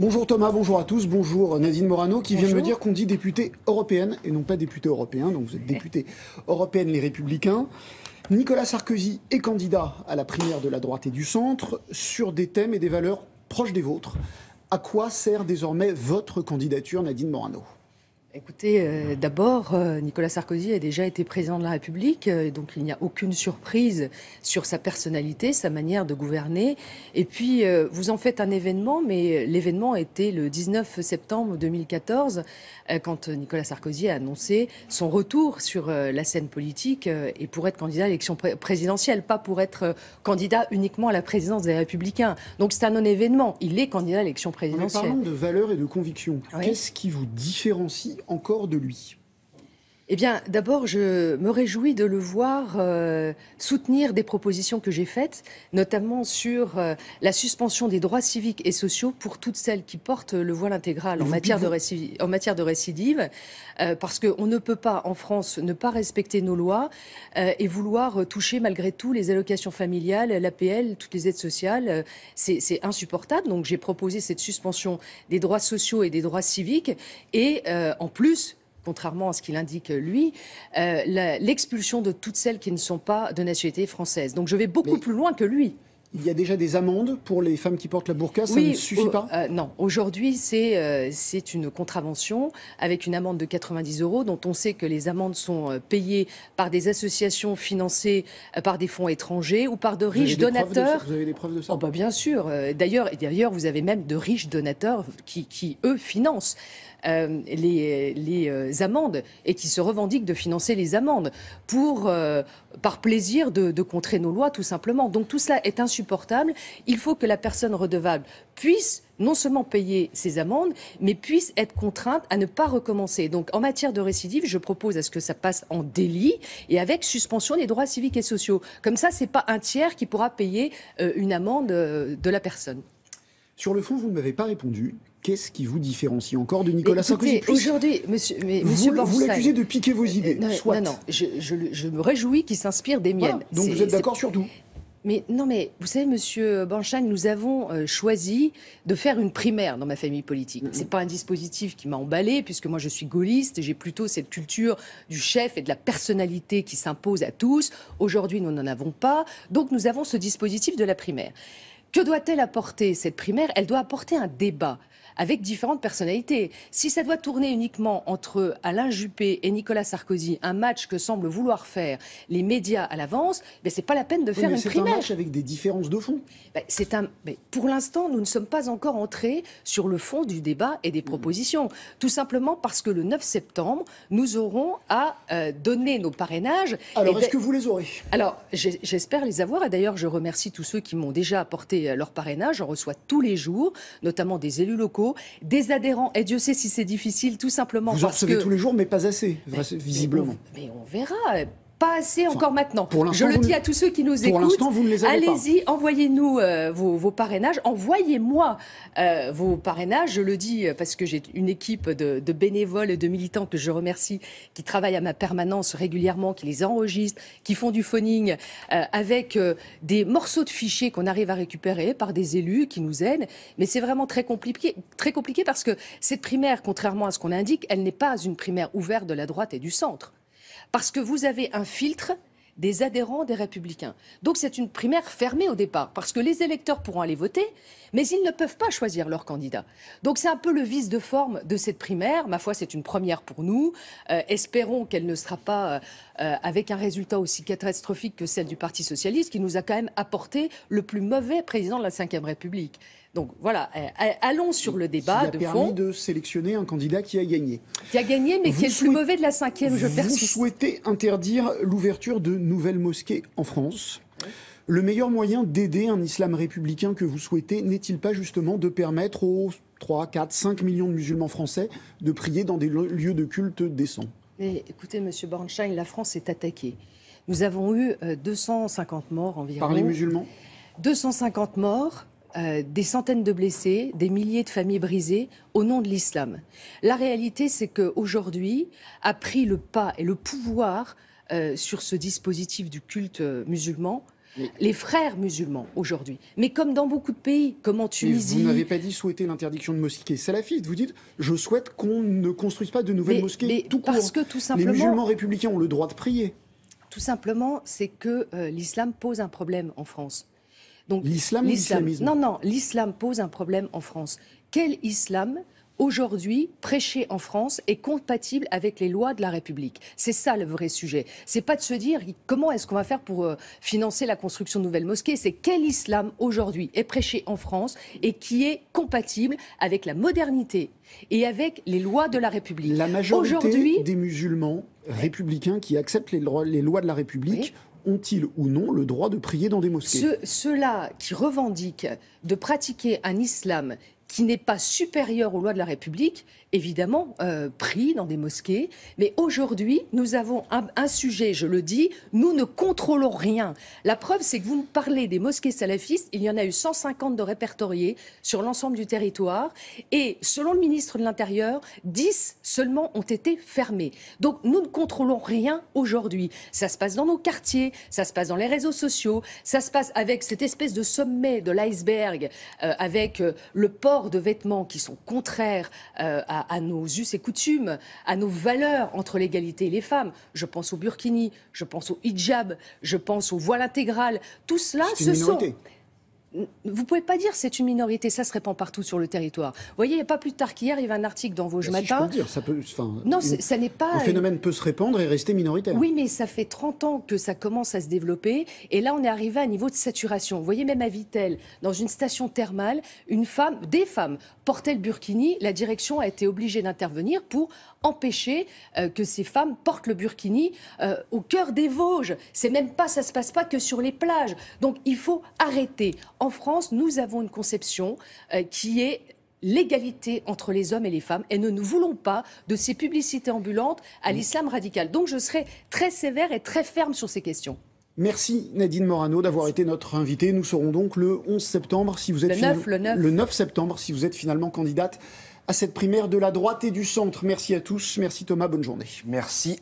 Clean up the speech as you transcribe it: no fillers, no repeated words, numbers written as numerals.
Bonjour Thomas, bonjour à tous, bonjour Nadine Morano qui vient de me dire qu'on dit députée européenne et non pas député européen, donc vous êtes députée européenne Les Républicains. Nicolas Sarkozy est candidat à la primaire de la droite et du centre sur des thèmes et des valeurs proches des vôtres. À quoi sert désormais votre candidature, Nadine Morano ? Écoutez, d'abord, Nicolas Sarkozy a déjà été président de la République, donc il n'y a aucune surprise sur sa personnalité, sa manière de gouverner. Et puis, vous en faites un événement, mais l'événement était le 19 septembre 2014, quand Nicolas Sarkozy a annoncé son retour sur la scène politique et pour être candidat à l'élection présidentielle, pas pour être candidat uniquement à la présidence des Républicains. Donc c'est un non-événement. Il est candidat à l'élection présidentielle. En parlant de valeurs et de convictions, Oui. Qu'est-ce qui vous différencie encore de lui ? Eh bien, d'abord, je me réjouis de le voir soutenir des propositions que j'ai faites, notamment sur la suspension des droits civiques et sociaux pour toutes celles qui portent le voile intégral en matière de récidive, parce qu'on ne peut pas, en France, ne pas respecter nos lois et vouloir toucher malgré tout les allocations familiales, l'APL, toutes les aides sociales. C'est insupportable. Donc, j'ai proposé cette suspension des droits sociaux et des droits civiques et, en plus, contrairement à ce qu'il indique lui, l'expulsion de toutes celles qui ne sont pas de nationalité française. Donc je vais beaucoup plus loin que lui. Il y a déjà des amendes pour les femmes qui portent la burqa, ça ne suffit pas ? Non, aujourd'hui c'est une contravention avec une amende de 90 € dont on sait que les amendes sont payées par des associations financées par des fonds étrangers ou par de riches donateurs. Vous avez des preuves de ça ? Bien sûr. D'ailleurs, vous avez même de riches donateurs qui eux, financent les amendes et qui se revendiquent de financer les amendes par plaisir de contrer nos lois, tout simplement. Donc tout cela est insupportable. Il faut que la personne redevable puisse non seulement payer ses amendes, mais puisse être contrainte à ne pas recommencer. Donc en matière de récidive, je propose à ce que ça passe en délit et avec suspension des droits civiques et sociaux. Comme ça, c'est pas un tiers qui pourra payer une amende de la personne. Sur le fond, vous ne m'avez pas répondu. Qu'est-ce qui vous différencie encore de Nicolas Sarkozy ? Aujourd'hui, monsieur Bornstein, vous l'accusez de piquer vos idées. Non, je me réjouis qu'il s'inspire des miennes. Voilà. Donc vous êtes d'accord sur tout ? Mais vous savez, monsieur Bornstein, nous avons choisi de faire une primaire dans ma famille politique. C'est pas un dispositif qui m'a emballé, puisque moi je suis gaulliste, j'ai plutôt cette culture du chef et de la personnalité qui s'impose à tous. Aujourd'hui, nous n'en avons pas, donc nous avons ce dispositif de la primaire. Que doit-elle apporter, cette primaire ? Elle doit apporter un débat avec différentes personnalités. Si ça doit tourner uniquement entre Alain Juppé et Nicolas Sarkozy, un match que semblent vouloir faire les médias à l'avance, c'est pas la peine de faire une primaire. C'est un match avec des différences de fond. Pour l'instant, nous ne sommes pas encore entrés sur le fond du débat et des propositions. Tout simplement parce que le 9 septembre, nous aurons à donner nos parrainages. Alors, est-ce que vous les aurez ? Alors, j'espère les avoir. Et d'ailleurs, je remercie tous ceux qui m'ont déjà apporté leur parrainage. J'en reçois tous les jours, notamment des élus locaux, des adhérents. Et Dieu sait si c'est difficile, tout simplement vous en recevez tous les jours, mais pas assez, visiblement. Mais on verra. Pas assez encore maintenant. Je le dis à tous ceux qui nous écoutent. Pour l'instant, vous ne les avez pas. Allez-y, envoyez-nous vos parrainages. Envoyez-moi vos parrainages. Je le dis parce que j'ai une équipe de bénévoles et de militants que je remercie, qui travaillent à ma permanence régulièrement, qui les enregistrent, qui font du phoning avec des morceaux de fichiers qu'on arrive à récupérer par des élus qui nous aident. Mais c'est vraiment très compliqué parce que cette primaire, contrairement à ce qu'on indique, elle n'est pas une primaire ouverte de la droite et du centre. Parce que vous avez un filtre des adhérents des Républicains. Donc c'est une primaire fermée au départ, parce que les électeurs pourront aller voter, mais ils ne peuvent pas choisir leur candidat. Donc c'est un peu le vice de forme de cette primaire. Ma foi, c'est une première pour nous. Espérons qu'elle ne sera pas avec un résultat aussi catastrophique que celle du Parti socialiste, qui nous a quand même apporté le plus mauvais président de la Ve République. Donc voilà, allons sur le débat de fond. Qui a permis de sélectionner un candidat qui a gagné. Qui a gagné, mais qui est le plus mauvais de la Ve, je persiste. Vous souhaitez interdire l'ouverture de nouvelles mosquées en France. Oui. Le meilleur moyen d'aider un islam républicain que vous souhaitez n'est-il pas justement de permettre aux 3, 4, 5 millions de musulmans français de prier dans des lieux de culte décents ? Mais écoutez, monsieur Bornstein, la France est attaquée. Nous avons eu 250 morts environ. Par les musulmans ? 250 morts. Des centaines de blessés, des milliers de familles brisées au nom de l'islam. La réalité, c'est qu'aujourd'hui a pris le pas et le pouvoir sur ce dispositif du culte musulman les frères musulmans aujourd'hui. Mais comme dans beaucoup de pays, comme en Tunisie... Mais vous n'avez pas dit souhaiter l'interdiction de mosquées salafistes. Vous dites, je souhaite qu'on ne construise pas de nouvelles mosquées tout court. Parce que tout simplement... Les musulmans républicains ont le droit de prier. Tout simplement, c'est que l'islam pose un problème en France. Donc, l'islam ou l'islamisme? Non, l'islam pose un problème en France. Quel islam, aujourd'hui, prêché en France, est compatible avec les lois de la République? C'est ça le vrai sujet. C'est pas de se dire comment est-ce qu'on va faire pour financer la construction de nouvelles mosquées. C'est quel islam, aujourd'hui, est prêché en France et qui est compatible avec la modernité et avec les lois de la République. La majorité des musulmans républicains qui acceptent les lois de la République ont-ils ou non le droit de prier dans des mosquées? Ceux-là qui revendiquent de pratiquer un islam qui n'est pas supérieur aux lois de la République, évidemment, prient dans des mosquées. Mais aujourd'hui, nous avons un sujet, je le dis, nous ne contrôlons rien. La preuve, c'est que vous me parlez des mosquées salafistes, il y en a eu 150 de répertoriés sur l'ensemble du territoire. Et selon le ministre de l'Intérieur, 10 seulement ont été fermés. Donc nous ne contrôlons rien aujourd'hui. Ça se passe dans nos quartiers, ça se passe dans les réseaux sociaux, ça se passe avec cette espèce de sommet de l'iceberg, avec le port de vêtements qui sont contraires à nos us et coutumes, à nos valeurs entre l'égalité et les femmes. Je pense au burkini, je pense au hijab, je pense au voile intégral. Tout cela, ce sont... Vous ne pouvez pas dire que c'est une minorité, ça se répand partout sur le territoire. Vous voyez, il n'y a pas plus tard qu'hier, il y avait un article dans Vosges Matin. Si je peux dire, non, ça n'est pas... Un phénomène peut se répandre et rester minoritaire. Oui, mais ça fait 30 ans que ça commence à se développer. Et là, on est arrivé à un niveau de saturation. Vous voyez, même à Vittel, dans une station thermale, des femmes portaient le burkini. La direction a été obligée d'intervenir pour empêcher que ces femmes portent le burkini au cœur des Vosges. C'est même pas, ça se passe pas que sur les plages. Donc, il faut arrêter. En France, nous avons une conception qui est l'égalité entre les hommes et les femmes et nous ne voulons pas de ces publicités ambulantes à l'islam radical. Donc je serai très sévère et très ferme sur ces questions. Merci Nadine Morano d'avoir été notre invitée. Nous serons donc le 11 septembre, si vous êtes le 9 septembre, si vous êtes finalement candidate à cette primaire de la droite et du centre. Merci à tous. Merci Thomas, bonne journée. Merci.